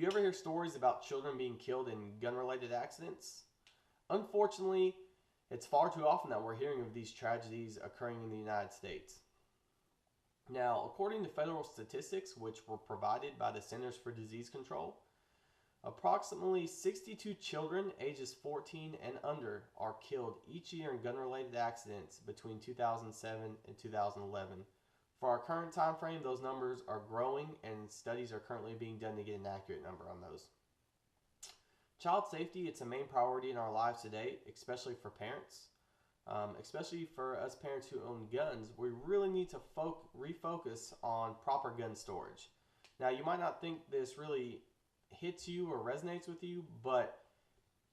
you ever hear stories about children being killed in gun related accidents? Unfortunately, it's far too often that we're hearing of these tragedies occurring in the United States. Now, according to federal statistics, which were provided by the Centers for Disease Control, approximately 62 children ages 14 and under are killed each year in gun related accidents between 2007 and 2011. For our current time frame, those numbers are growing and studies are currently being done to get an accurate number on those. Child safety, it's a main priority in our lives today, especially for parents. Especially for us parents who own guns, we really need to refocus on proper gun storage. Now, you might not think this really hits you or resonates with you, but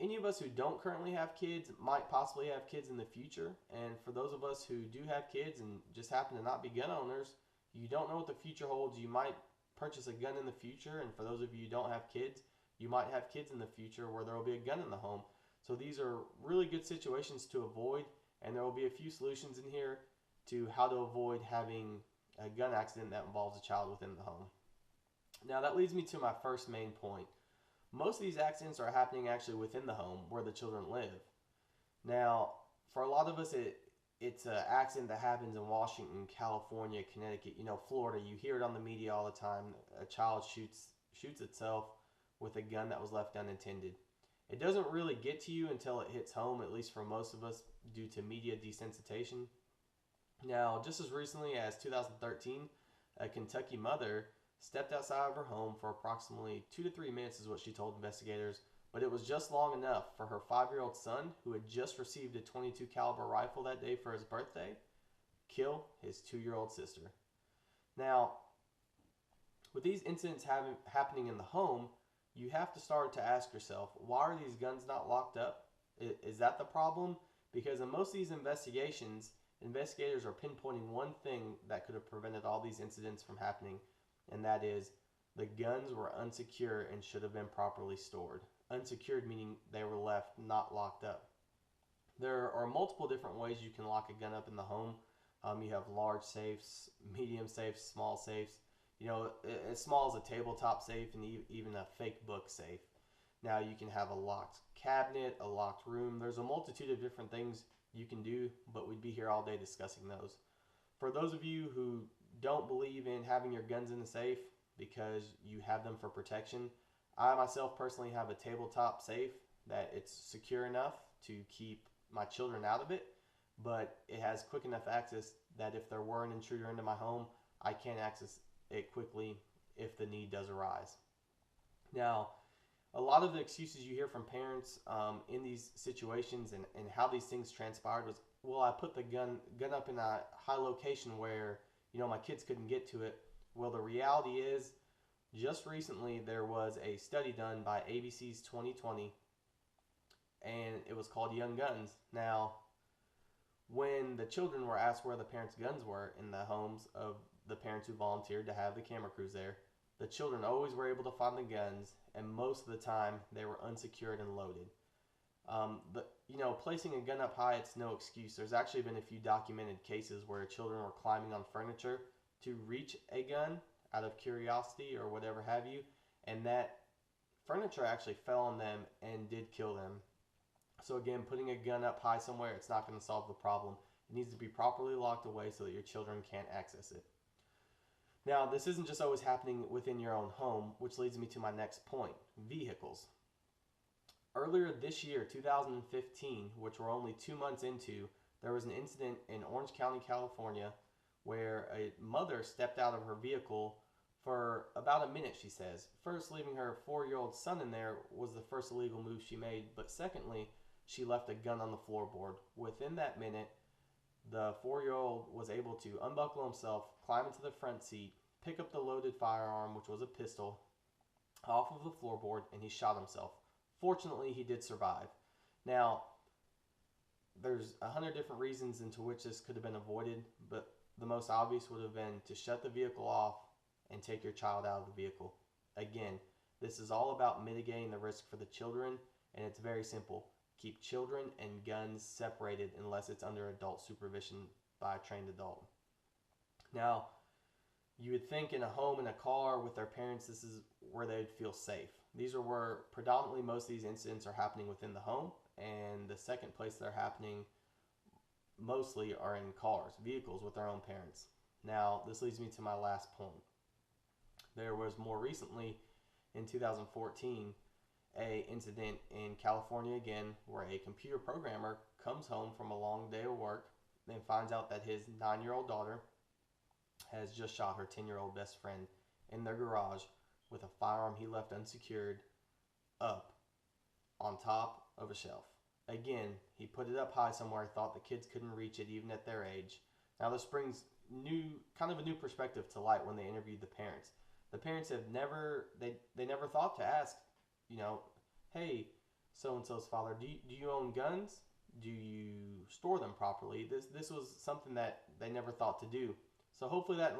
any of us who don't currently have kids might possibly have kids in the future. And for those of us who do have kids and just happen to not be gun owners, you don't know what the future holds. You might purchase a gun in the future, and for those of you who don't have kids, you might have kids in the future where there will be a gun in the home. So these are really good situations to avoid, and there will be a few solutions in here to how to avoid having a gun accident that involves a child within the home. Now that leads me to my first main point. Most of these accidents are happening actually within the home where the children live. Now, for a lot of us, it's an accident that happens in Washington, California, Connecticut, Florida. You hear it on the media all the time. A child shoots itself with a gun that was left unintended. It doesn't really get to you until it hits home, at least for most of us, due to media desensitization. Now, just as recently as 2013, a Kentucky mother stepped outside of her home for approximately 2 to 3 minutes, is what she told investigators, but it was just long enough for her 5-year-old son, who had just received a .22 caliber rifle that day for his birthday, kill his 2-year-old sister. Now, with these incidents happening in the home, you have to start to ask yourself, why are these guns not locked up? Is that the problem? Because in most of these investigations, investigators are pinpointing one thing that could have prevented all these incidents from happening, and that is the guns were unsecure and should have been properly stored. Unsecured meaning they were left not locked up. There are multiple different ways you can lock a gun up in the home. You have large safes, medium safes, small safes. As small as a tabletop safe and even a fake book safe. Now you can have a locked cabinet, a locked room. There's a multitude of different things you can do, but we'd be here all day discussing those. For those of you who don't believe in having your guns in the safe because you have them for protection, I myself personally have a tabletop safe that it's secure enough to keep my children out of it, but it has quick enough access that if there were an intruder into my home, I can access it quickly if the need does arise. Now, a lot of the excuses you hear from parents in these situations and how these things transpired was, well, I put the gun up in a high location where my kids couldn't get to it. Well, the reality is, just recently there was a study done by ABC's 2020, and it was called Young Guns. Now, when the children were asked where the parents' guns were in the homes of the parents who volunteered to have the camera crews there, the children always were able to find the guns, and most of the time they were unsecured and loaded. Placing a gun up high, it's no excuse. There's actually been a few documented cases where children were climbing on furniture to reach a gun out of curiosity or whatever have you, and that furniture actually fell on them and did kill them. So again, putting a gun up high somewhere, it's not going to solve the problem. It needs to be properly locked away so that your children can't access it. Now, this isn't just always happening within your own home, which leads me to my next point, vehicles. Earlier this year, 2015, which we're only 2 months into, there was an incident in Orange County, California, where a mother stepped out of her vehicle for about a minute, she says. First, leaving her 4-year-old son in there was the first illegal move she made, but secondly, she left a gun on the floorboard. Within that minute, the 4-year-old was able to unbuckle himself, climb into the front seat, pick up the loaded firearm, which was a pistol, off of the floorboard, and he shot himself. Fortunately, he did survive. Now, there's 100 different reasons into which this could have been avoided, but the most obvious would have been to shut the vehicle off and take your child out of the vehicle. Again, this is all about mitigating the risk for the children, and it's very simple. Keep children and guns separated unless it's under adult supervision by a trained adult. Now, You would think in a home, in a car with their parents, this is where they'd feel safe. These are where predominantly most of these incidents are happening within the home, and the second place they're happening mostly are in cars, vehicles with their own parents. Now, this leads me to my last point. There was more recently in 2014 a incident in California again where a computer programmer comes home from a long day of work and finds out that his 9-year-old daughter has just shot her 10-year-old best friend in their garage with a firearm he left unsecured up on top of a shelf. Again, he put it up high somewhere, thought the kids couldn't reach it even at their age. Now this brings kind of a new perspective to light when they interviewed the parents. The parents have they never thought to ask, hey, so and so's father, do you own guns? Do you store them properly? This was something that they never thought to do. So hopefully that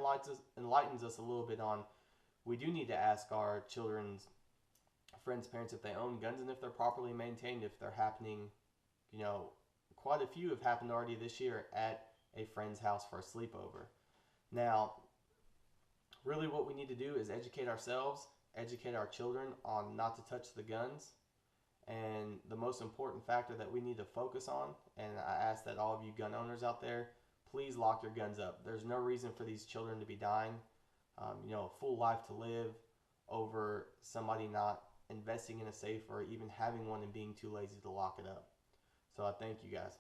enlightens us a little bit on, we do need to ask our children's friends' parents if they own guns and if they're properly maintained, if they're happening, quite a few have happened already this year at a friend's house for a sleepover. Now, really what we need to do is educate ourselves, educate our children on not to touch the guns. And the most important factor that we need to focus on, and I ask that all of you gun owners out there, please lock your guns up. There's no reason for these children to be dying, a full life to live over somebody not investing in a safe or even having one and being too lazy to lock it up. So I thank you guys.